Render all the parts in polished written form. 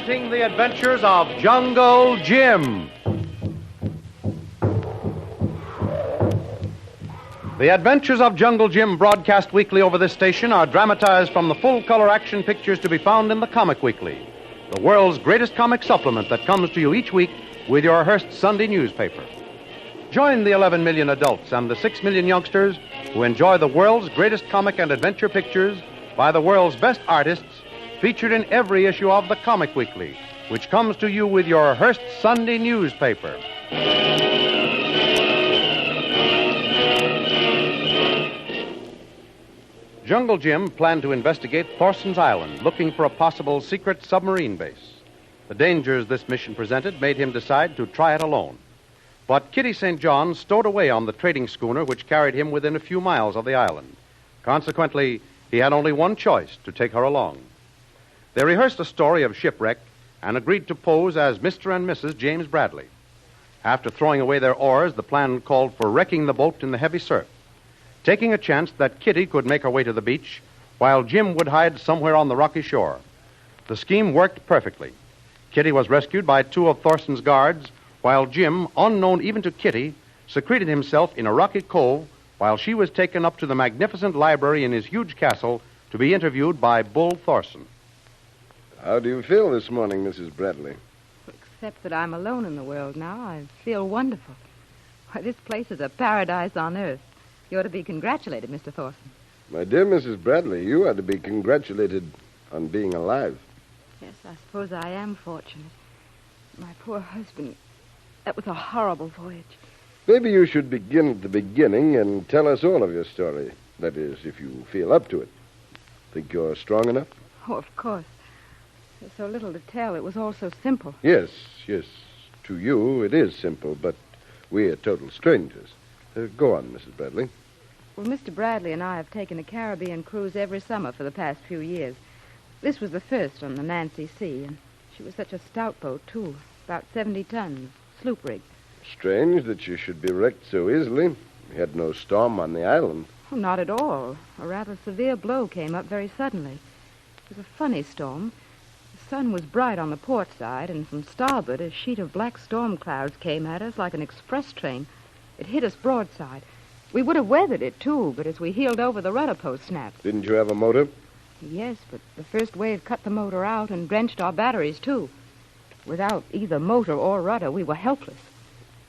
presenting the adventures of Jungle Jim. The adventures of Jungle Jim, broadcast weekly over this station, are dramatized from the full-color action pictures to be found in the Comic Weekly, the world's greatest comic supplement that comes to you each week with your Hearst Sunday newspaper. Join the 11 million adults and the 6 million youngsters who enjoy the world's greatest comic and adventure pictures by the world's best artists, featured in every issue of the Comic Weekly, which comes to you with your Hearst Sunday newspaper. Jungle Jim planned to investigate Thorson's Island, looking for a possible secret submarine base. The dangers this mission presented made him decide to try it alone. But Kitty St. John stowed away on the trading schooner which carried him within a few miles of the island. Consequently, he had only one choice: to take her along. They rehearsed a story of shipwreck and agreed to pose as Mr. and Mrs. James Bradley. After throwing away their oars, the plan called for wrecking the boat in the heavy surf, taking a chance that Kitty could make her way to the beach while Jim would hide somewhere on the rocky shore. The scheme worked perfectly. Kitty was rescued by two of Thorson's guards, while Jim, unknown even to Kitty, secreted himself in a rocky cove while she was taken up to the magnificent library in his huge castle to be interviewed by Bull Thorson. How do you feel this morning, Mrs. Bradley? Except that I'm alone in the world now, I feel wonderful. Why, this place is a paradise on earth. You ought to be congratulated, Mr. Thorson. My dear Mrs. Bradley, you ought to be congratulated on being alive. Yes, I suppose I am fortunate. My poor husband, that was a horrible voyage. Maybe you should begin at the beginning and tell us all of your story. That is, if you feel up to it. Think you're strong enough? Oh, of course. There's so little to tell. It was all so simple. Yes. To you, it is simple, but we're total strangers. Go on, Mrs. Bradley. Well, Mr. Bradley and I have taken a Caribbean cruise every summer for the past few years. This was the first on the Nancy Sea, and she was such a stout boat, too. About 70 tons, sloop rig. Strange that you should be wrecked so easily. We had no storm on the island. Oh, not at all. A rather severe blow came up very suddenly. It was a funny storm. The sun was bright on the port side, and from starboard a sheet of black storm clouds came at us like an express train. It hit us broadside. We would have weathered it, too, but as we heeled over, the rudder post snapped. Didn't you have a motor? Yes, but the first wave cut the motor out and drenched our batteries, too. Without either motor or rudder, we were helpless.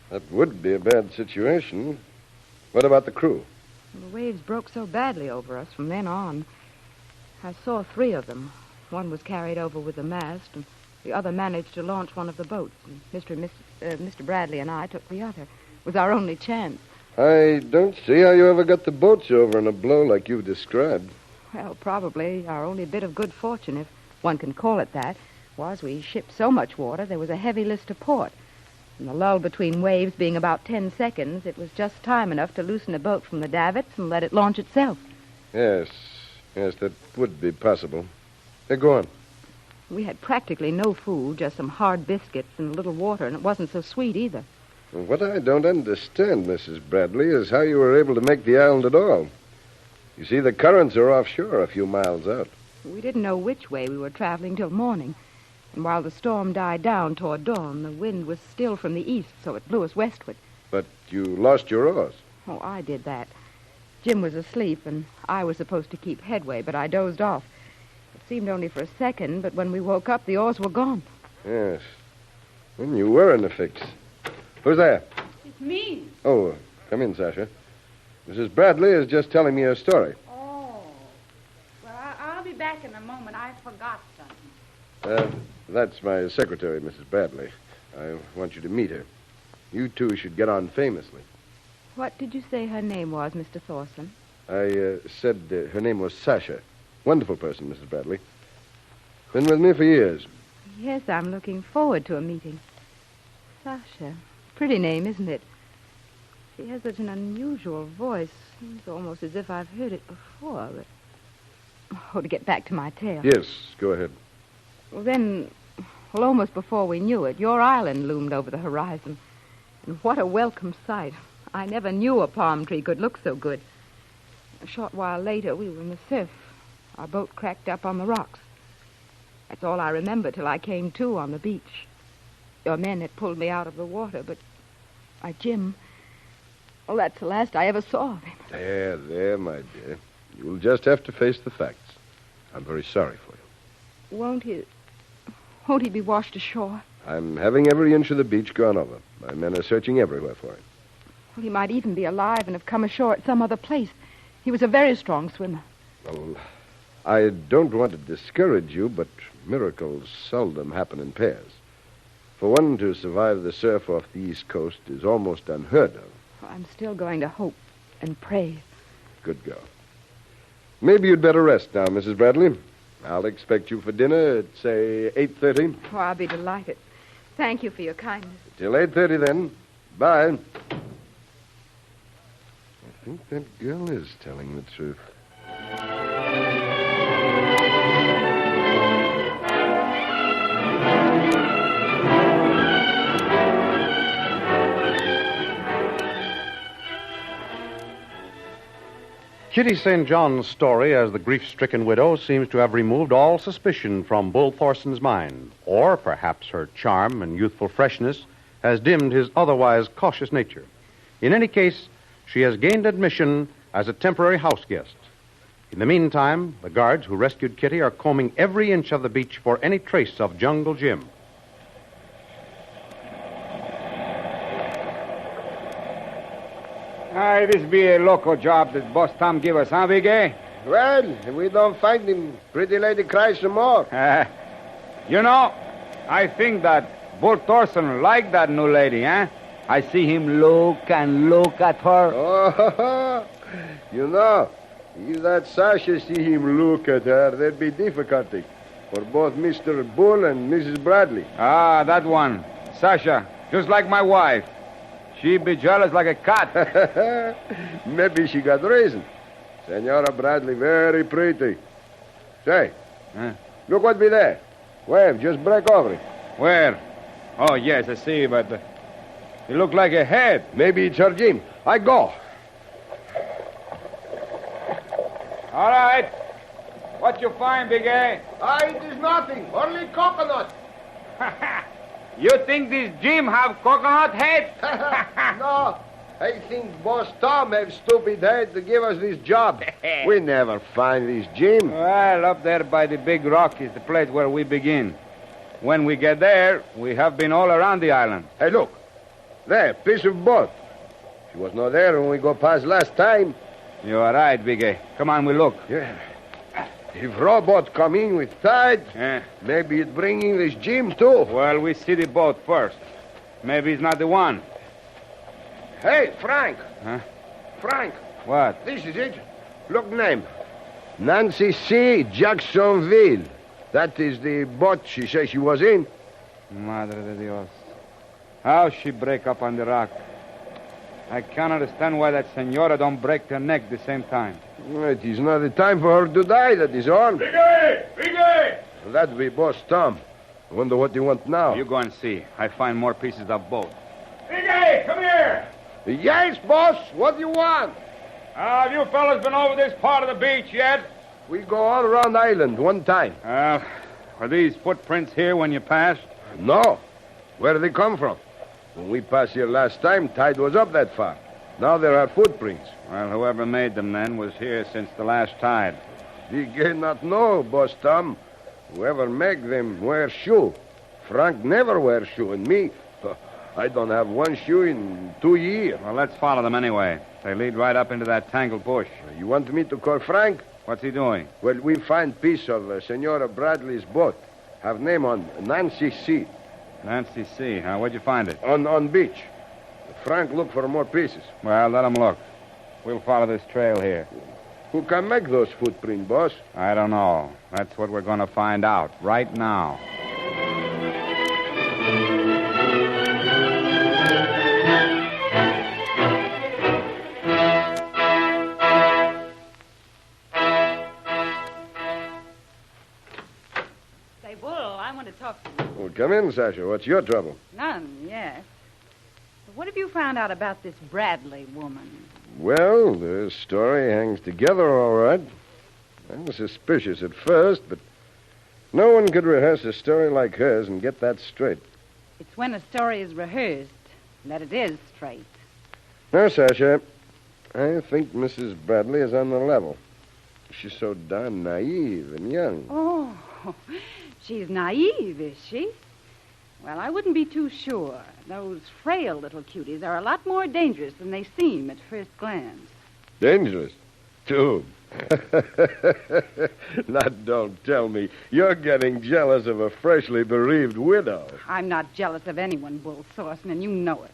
That would be a bad situation. What about the crew? The waves broke so badly over us from then on. I saw 3 of them. One was carried over with the mast, and the other managed to launch one of the boats. And Mr. Bradley and I took the other. It was our only chance. I don't see how you ever got the boats over in a blow like you've described. Well, probably our only bit of good fortune, if one can call it that, was we shipped so much water there was a heavy list to port. And the lull between waves being about 10 seconds, it was just time enough to loosen the boat from the davits and let it launch itself. Yes, that would be possible. Go on. We had practically no food, just some hard biscuits and a little water, and it wasn't so sweet either. What I don't understand, Mrs. Bradley, is how you were able to make the island at all. You see, the currents are offshore a few miles out. We didn't know which way we were traveling till morning. And while the storm died down toward dawn, the wind was still from the east, so it blew us westward. But you lost your oars. Oh, I did that. Jim was asleep, and I was supposed to keep headway, but I dozed off. It seemed only for a second, but when we woke up, the oars were gone. Yes. Well, you were in a fix. Who's there? It's me. Oh, come in, Sasha. Mrs. Bradley is just telling me her story. Oh. Well, I'll be back in a moment. I forgot something. That's my secretary, Mrs. Bradley. I want you to meet her. You two should get on famously. What did you say her name was, Mr. Thorson? I said her name was Sasha. Wonderful person, Mrs. Bradley. Been with me for years. Yes, I'm looking forward to a meeting. Sasha. Pretty name, isn't it? She has such an unusual voice. Seems almost as if I've heard it before. But... Oh, to get back to my tale. Yes, go ahead. Well, then, almost before we knew it, your island loomed over the horizon. And what a welcome sight. I never knew a palm tree could look so good. A short while later, we were in the surf. Our boat cracked up on the rocks. That's all I remember till I came to on the beach. Your men had pulled me out of the water, but my Jim... Well, that's the last I ever saw of him. There, my dear. You'll just have to face the facts. I'm very sorry for you. Won't he be washed ashore? I'm having every inch of the beach gone over. My men are searching everywhere for him. Well, he might even be alive and have come ashore at some other place. He was a very strong swimmer. Well, I don't want to discourage you, but miracles seldom happen in pairs. For one to survive the surf off the East Coast is almost unheard of. Well, I'm still going to hope and pray. Good girl. Maybe you'd better rest now, Mrs. Bradley. I'll expect you for dinner at, say, 8:30. Oh, I'll be delighted. Thank you for your kindness. Till 8:30, then. Bye. I think that girl is telling the truth. Kitty St. John's story as the grief-stricken widow seems to have removed all suspicion from Bull Thorson's mind. Or perhaps her charm and youthful freshness has dimmed his otherwise cautious nature. In any case, she has gained admission as a temporary house guest. In the meantime, the guards who rescued Kitty are combing every inch of the beach for any trace of Jungle Jim. This be a local job that Boss Tom give us, huh, Big A? Well, if we don't find him, pretty lady cries some more. You know, I think that Bull Thorson like that new lady, huh? I see him look and look at her. Oh, you know, if that Sasha see him look at her, there'd be difficulty for both Mr. Bull and Mrs. Bradley. Ah, that one. Sasha, just like my wife. She be jealous like a cat. Maybe she got reason. Senora Bradley, very pretty. Say, look what be there. Wave, just break over it. Where? Oh, yes, I see, but it look like a head. Maybe it's her Jim. I go. All right. What you find, Big A? It is nothing. Only coconut. You think this Jim have coconut head? No. I think Boss Tom have stupid head to give us this job. We never find this Jim. Well, up there by the big rock is the place where we begin. When we get there, we have been all around the island. Hey, look. There, piece of boat. She was not there when we go past last time. You are right, Big A. Come on, we look. Yeah. If robot come in with tide, Yeah. maybe it bringing this Jim too. Well, we see the boat first. Maybe it's not the one. Hey, Frank. Huh? Frank, What? this is it. Look name. Nancy C. Jacksonville. That is the boat she says she was in. Madre de Dios. How she break up on the rock? I can't understand why that senora don't break her neck the same time. It is not the time for her to die, that is all. Biggie! That be Boss Tom. I wonder what you want now. You go and see. I find more pieces of boat. Biggie, come here! Yes, boss. What do you want? Have you fellas been over this part of the beach yet? We go all around the island one time. Are these footprints here when you passed? No. Where do they come from? When we passed here last time, tide was up that far. Now there are footprints. Well, whoever made them then was here since the last tide. We cannot know, Boss Tom. Whoever make them wear shoe. Frank never wear shoe, and me, I don't have one shoe in 2 years. Well, let's follow them anyway. They lead right up into that tangled bush. You want me to call Frank? What's he doing? Well, we find piece of Senora Bradley's boat. Have name on Nancy C. Nancy C., huh? Where'd you find it? On beach. Frank look for more pieces. Well, let him look. We'll follow this trail here. Who can make those footprints, boss? I don't know. That's what we're going to find out right now. Say, Bull, I want to talk to you. Well, come in, Sasha. What's your trouble? None, yes. But what have you found out about this Bradley woman? Well, the story hangs together all right. I was suspicious at first, but No one could rehearse a story like hers and get that straight. It's when a story is rehearsed that it is straight. No, Sasha. I think Mrs. Bradley is on the level. She's so darn naive and young. Oh, she's naive, is she? Well, I wouldn't be too sure. Those frail little cuties are a lot more dangerous than they seem at first glance. Dangerous? To whom? Now, don't tell me. You're getting jealous of a freshly bereaved widow. I'm not jealous of anyone, Bull Thorson, and you know it.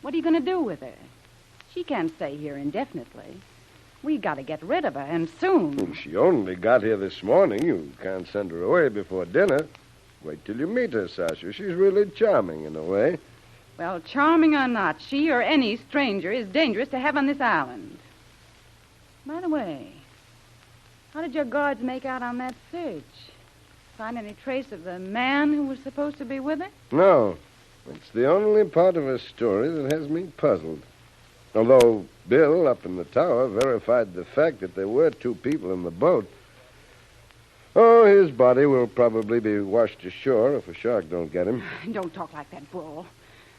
What are you going to do with her? She can't stay here indefinitely. We got to get rid of her, and soon. Well, she only got here this morning. You can't send her away before dinner. Wait till you meet her, Sasha. She's really charming in a way. Well, charming or not, she or any stranger is dangerous to have on this island. By the way, how did your guards make out on that search? Find any trace of the man who was supposed to be with her? No. It's the only part of her story that has me puzzled. Although Bill, up in the tower, verified the fact that there were two people in the boat. Oh, his body will probably be washed ashore if a shark don't get him. Don't talk like that, Bull.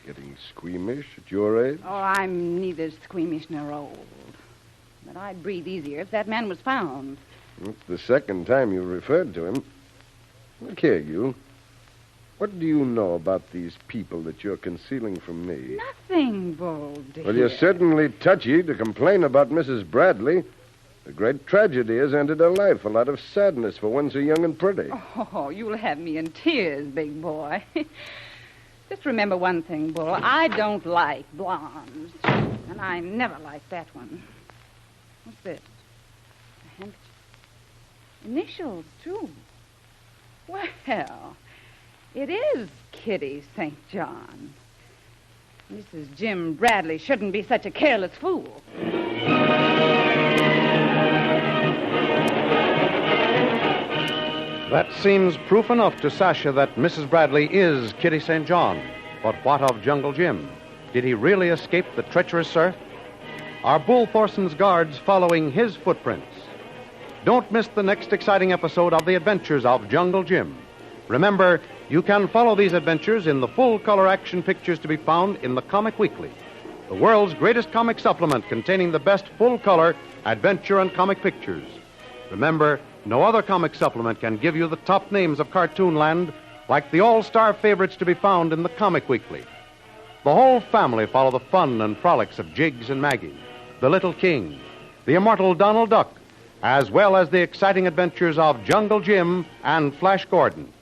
Getting squeamish at your age? Oh, I'm neither squeamish nor old. But I'd breathe easier if that man was found. It's the second time you referred to him. Look here, you. What do you know about these people that you're concealing from me? Nothing, Bull, dear. Well, you're certainly touchy to complain about Mrs. Bradley. A great tragedy has ended her life. A lot of sadness for one so young and pretty. Oh, you'll have me in tears, big boy. Just remember one thing, Bull. I don't like blondes. And I never liked that one. What's this? A handkerchief. Initials, too. Well, it is Kitty St. John. Mrs. Jim Bradley shouldn't be such a careless fool. That seems proof enough to Sasha that Mrs. Bradley is Kitty St. John. But what of Jungle Jim? Did he really escape the treacherous surf? Are Bull Thorson's guards following his footprints? Don't miss the next exciting episode of The Adventures of Jungle Jim. Remember, you can follow these adventures in the full-color action pictures to be found in the Comic Weekly, the world's greatest comic supplement containing the best full-color adventure and comic pictures. Remember, no other comic supplement can give you the top names of cartoonland like the all-star favorites to be found in the Comic Weekly. The whole family follow the fun and frolics of Jiggs and Maggie, the Little King, the immortal Donald Duck, as well as the exciting adventures of Jungle Jim and Flash Gordon.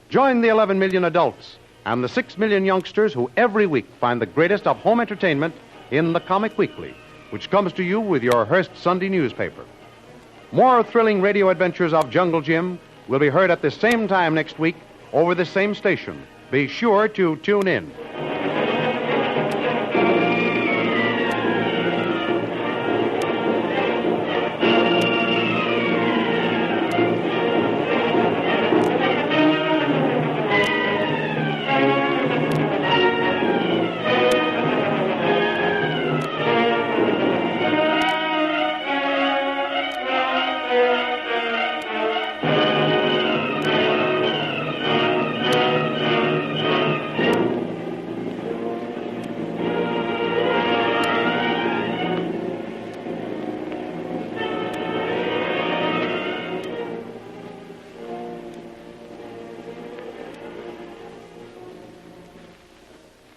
Join the 11 million adults and the 6 million youngsters who every week find the greatest of home entertainment in the Comic Weekly, which comes to you with your Hearst Sunday newspaper. More thrilling radio adventures of Jungle Jim will be heard at the same time next week over the same station. Be sure to tune in.